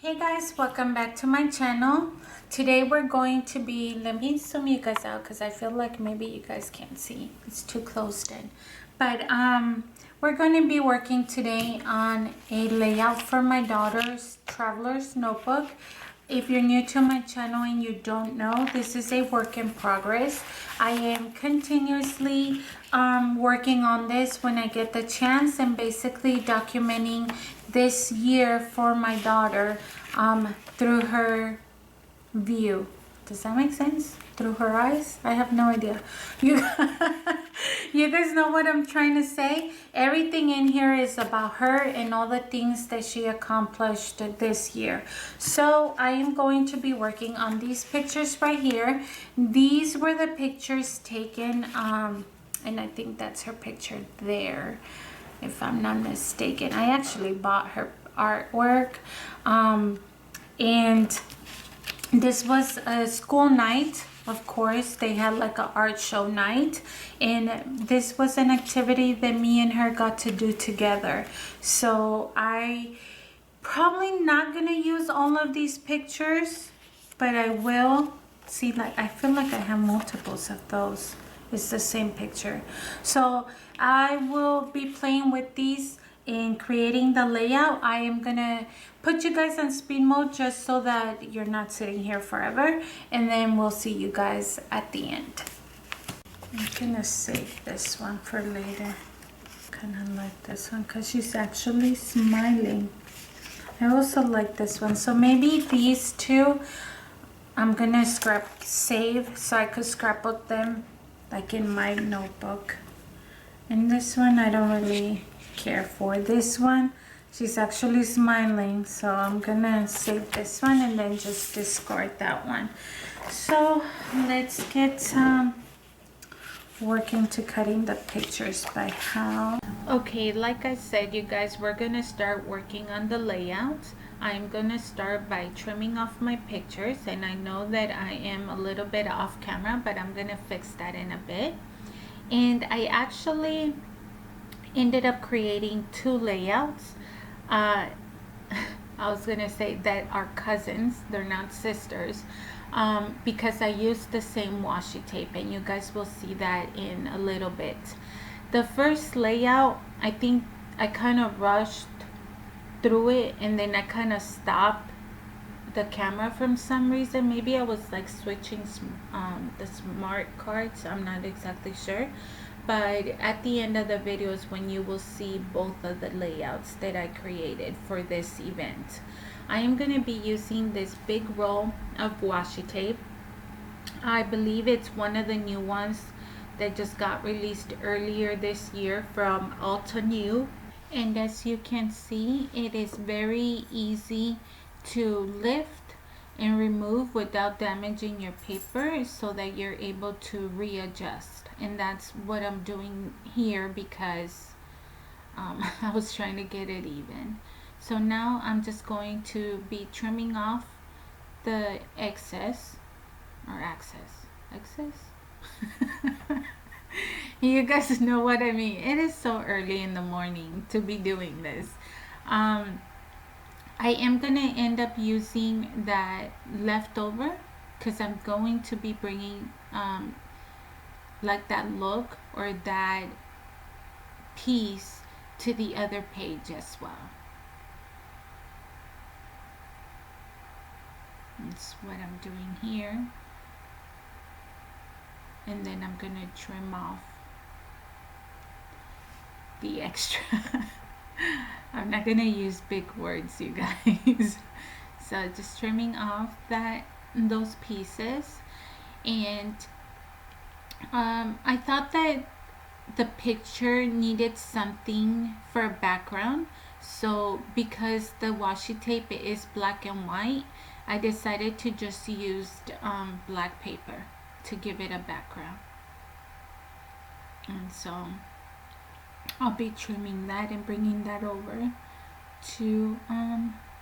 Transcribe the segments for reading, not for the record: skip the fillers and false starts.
Hey guys, welcome back to my channel. Today we're going to be, let me zoom you guys out because I feel like maybe you guys can't see. It's too closed in. But we're going to be working today on a layout for my daughter's traveler's notebook. If you're new to my channel and you don't know, this is a work in progress. I am continuously working on this when I get the chance and basically documenting this year for my daughter through her view. Does that make sense? Through her eyes? I have no idea. You, you guys know what I'm trying to say? Everything in here is about her and all the things that she accomplished this year. So I am going to be working on these pictures right here. These were the pictures taken, and I think that's her picture there, if I'm not mistaken. I actually bought her artwork, and this was a school night. Of course, they had like an art show night, and this was an activity that me and her got to do together. So I probably not gonna use all of these pictures, but I will see, like I feel like I have multiples of those. It's the same picture. So I will be playing with these in creating the layout. I am gonna put you guys on speed mode just so that you're not sitting here forever, and then we'll see you guys at the end. I'm gonna save this one for later. Kind of like this one because she's actually smiling. I also like this one, so maybe these two I'm gonna save so I could scrapbook them like in my notebook. And this one I don't really care for. This one, she's actually smiling, so I'm gonna save this one and then just discard that one. So let's get working to cutting the pictures by how. Okay, like I said, you guys, we're gonna start working on the layout. I'm gonna start by trimming off my pictures, and I know that I am a little bit off camera, but I'm gonna fix that in a bit. And I actually ended up creating two layouts. I was gonna say that are cousins, they're not sisters, because I used the same washi tape, and you guys will see that in a little bit. The first layout, I think I kind of rushed through it, and then I kind of stopped the camera from some reason. Maybe I was like switching the smart cards, I'm not exactly sure. But at the end of the video is when you will see both of the layouts that I created for this event. I am going to be using this big roll of washi tape. I believe it's one of the new ones that just got released earlier this year from Ulta New. And as you can see, it is very easy to lift and remove without damaging your paper, so that you're able to readjust. And that's what I'm doing here because I was trying to get it even. So now I'm just going to be trimming off the excess. You guys know what I mean. It is so early in the morning to be doing this. I am going to end up using that leftover because I'm going to be bringing like that look or that piece to the other page as well. That's what I'm doing here. And then I'm going to trim off the extra. I'm not going to use big words, you guys. So just trimming off those pieces. And I thought that the picture needed something for a background. So because the washi tape is black and white, I decided to just use black paper to give it a background. And so I'll be trimming that and bringing that over to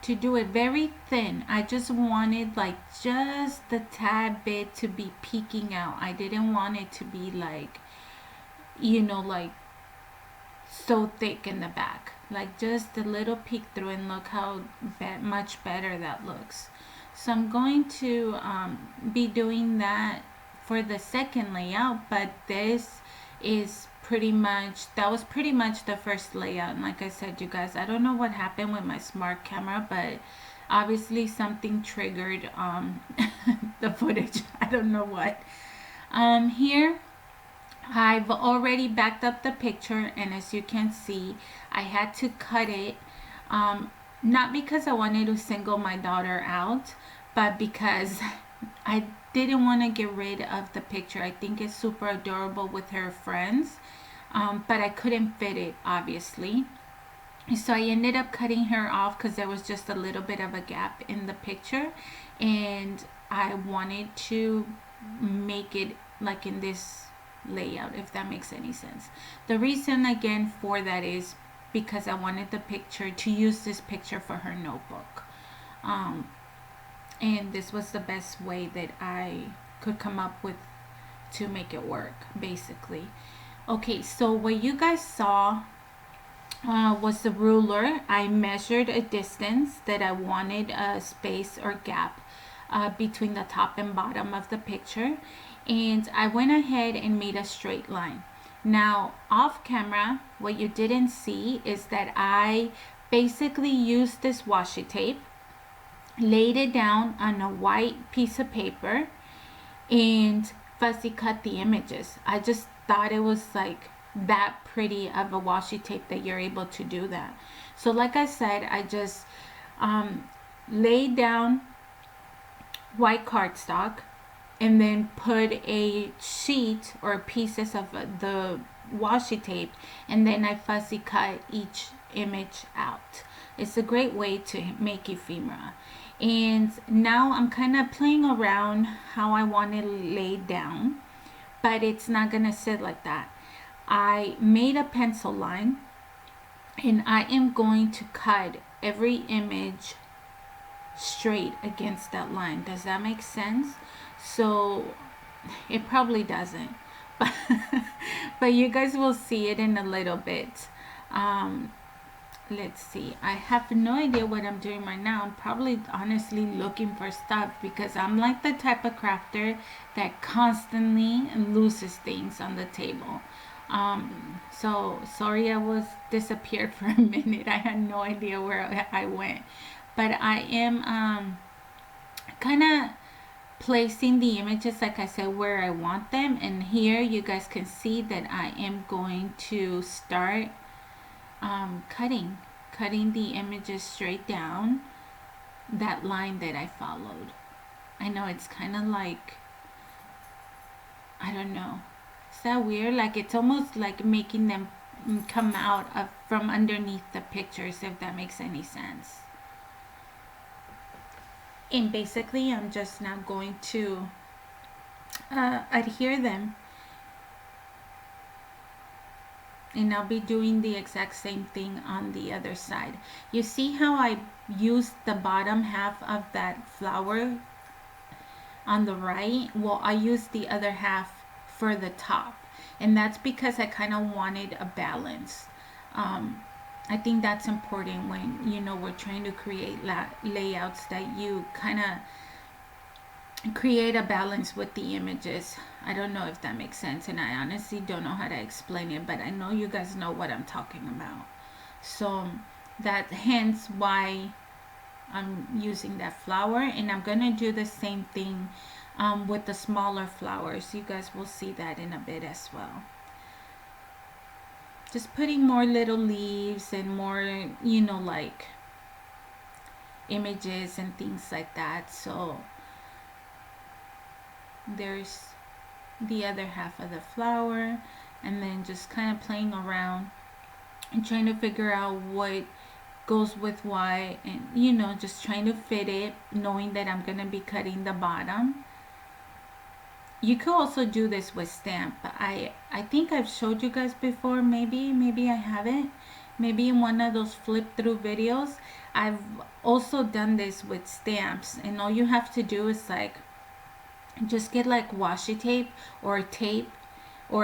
do it very thin. I just wanted like just the tad bit to be peeking out. I didn't want it to be like, you know, like so thick in the back. like just a little peek through, and look how much better that looks. So I'm going to be doing that for the second layout, but this is pretty much, that was pretty much the first layout. And like I said, you guys, I don't know what happened with my smart camera, but obviously something triggered the footage. I don't know what. Here I've already backed up the picture, and as you can see, I had to cut it, not because I wanted to single my daughter out, but because I didn't want to get rid of the picture. I think it's super adorable with her friends, but I couldn't fit it, obviously. So I ended up cutting her off because there was just a little bit of a gap in the picture, and I wanted to make it like in this layout, if that makes any sense. The reason again for that is because I wanted the picture to use this picture for her notebook, and this was the best way that I could come up with to make it work, basically. Okay, so what you guys saw was the ruler. I measured a distance that I wanted a space or gap between the top and bottom of the picture, and I went ahead and made a straight line. Now off camera, what you didn't see is that I basically used this washi tape, laid it down on a white piece of paper, and fussy cut the images. I just thought it was like that pretty of a washi tape that you're able to do that. So like I said, I just laid down white cardstock and then put a sheet or pieces of the washi tape, and then I fussy cut each image out. It's a great way to make ephemera. And now I'm kind of playing around how I want it laid down, but it's not gonna sit like that. I made a pencil line, and I am going to cut every image straight against that line. Does that make sense? So it probably doesn't, but you guys will see it in a little bit. Let's see, I have no idea what I'm doing right now. I'm probably honestly looking for stuff because I'm like the type of crafter that constantly loses things on the table. So sorry I was disappeared for a minute. I had no idea where I went, but I am kind of placing the images, like I said, where I want them. And here you guys can see that I am going to start cutting the images straight down that line that I followed. I know it's kind of like, I don't know, is that weird? Like it's almost like making them come out of from underneath the pictures, if that makes any sense. And basically I'm just now going to adhere them, and I'll be doing the exact same thing on the other side. You see how I used the bottom half of that flower on the right? Well, I used the other half for the top, and that's because I kind of wanted a balance. I think that's important when, you know, we're trying to create layouts, that you kind of create a balance with the images. I don't know if that makes sense, and I honestly don't know how to explain it, but I know you guys know what I'm talking about. So that hence why I'm using that flower, and I'm gonna do the same thing with the smaller flowers. You guys will see that in a bit as well. Just putting more little leaves and more, you know, like images and things like that. So there's the other half of the flower, and then just kind of playing around and trying to figure out what goes with what, and you know, just trying to fit it, knowing that I'm gonna be cutting the bottom. You could also do this with stamp. I think I've showed you guys before, maybe I haven't, maybe in one of those flip through videos. I've also done this with stamps, and all you have to do is like just get like washi tape or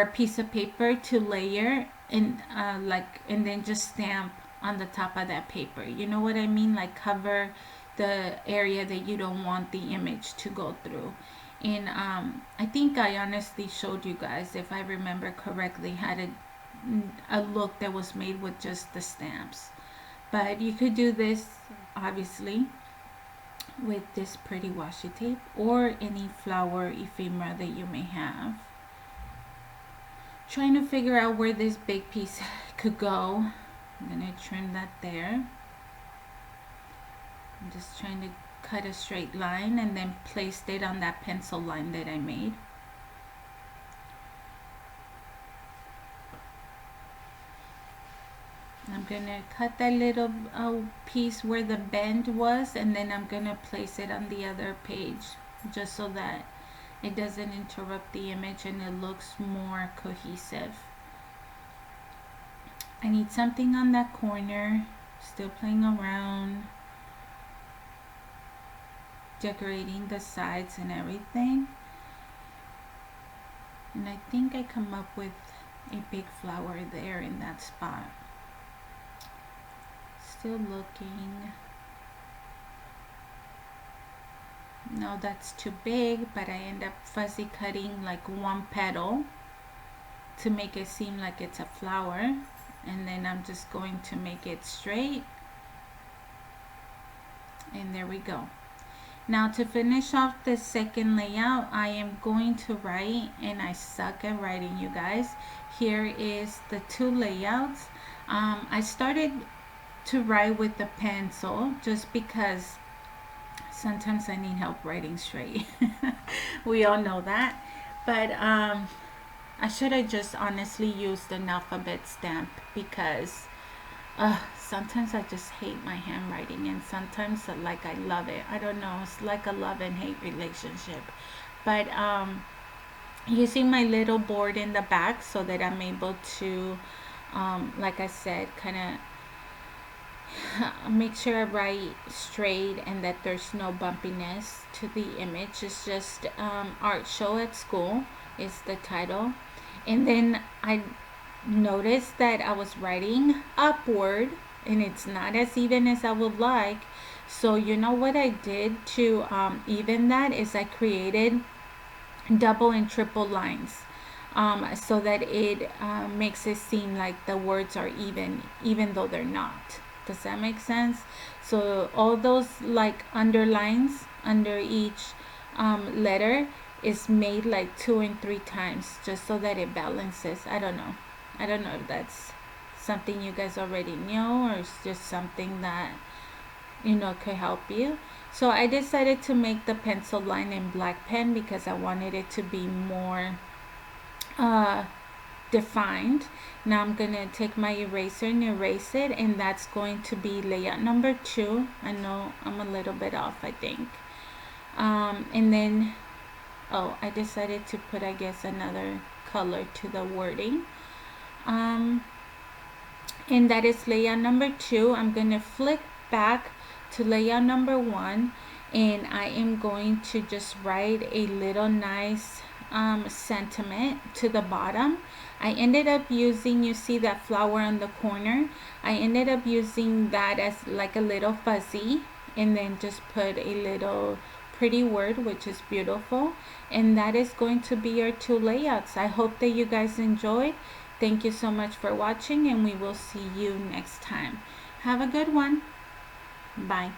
a piece of paper to layer, and and then just stamp on the top of that paper. You know what I mean? Like cover the area that you don't want the image to go through. And I think I honestly showed you guys, if I remember correctly, had a look that was made with just the stamps. But you could do this obviously with this pretty washi tape or any flower ephemera that you may have. Trying to figure out where this big piece could go. I'm gonna trim that there. I'm just trying to cut a straight line and then placed it on that pencil line that I made. I'm gonna cut that little piece where the bend was, and then I'm gonna place it on the other page just so that it doesn't interrupt the image and it looks more cohesive. I need something on that corner, still playing around, decorating the sides and everything. And I think I come up with a big flower there in that spot. Still looking. No, that's too big, but I end up fuzzy cutting like one petal to make it seem like it's a flower, and then I'm just going to make it straight, and there we go. Now to finish off the second layout, I am going to write, and I suck at writing, you guys. Here is the two layouts. I started to write with the pencil just because sometimes I need help writing straight. We all know that. But I should have just honestly used an alphabet stamp, because sometimes I just hate my handwriting, and sometimes like I love it. I don't know, it's like a love and hate relationship. But using my little board in the back so that I'm able to like I said, kind of make sure I write straight and that there's no bumpiness to the image. It's just art show at school is the title. And then I noticed that I was writing upward and it's not as even as I would like. So you know what I did to even that is I created double and triple lines so that it makes it seem like the words are even though they're not. Does that make sense? So all those like underlines under each letter is made like 2 and 3 times just so that it balances. I don't know if that's something you guys already know, or it's just something that could help you. So I decided to make the pencil line in black pen because I wanted it to be more defined. Now I'm gonna take my eraser and erase it, and that's going to be layout number 2. I know I'm a little bit off, I think. And then I decided to put, I guess, another color to the wording. And that is layout number 2. I'm gonna flick back to layout number 1, and I am going to just write a little nice sentiment to the bottom. I ended up using, you see that flower on the corner, I ended up using that as like a little fuzzy, and then just put a little pretty word, which is beautiful. And that is going to be our 2 layouts. I hope that you guys enjoyed. Thank you so much for watching, and we will see you next time. Have a good one. Bye.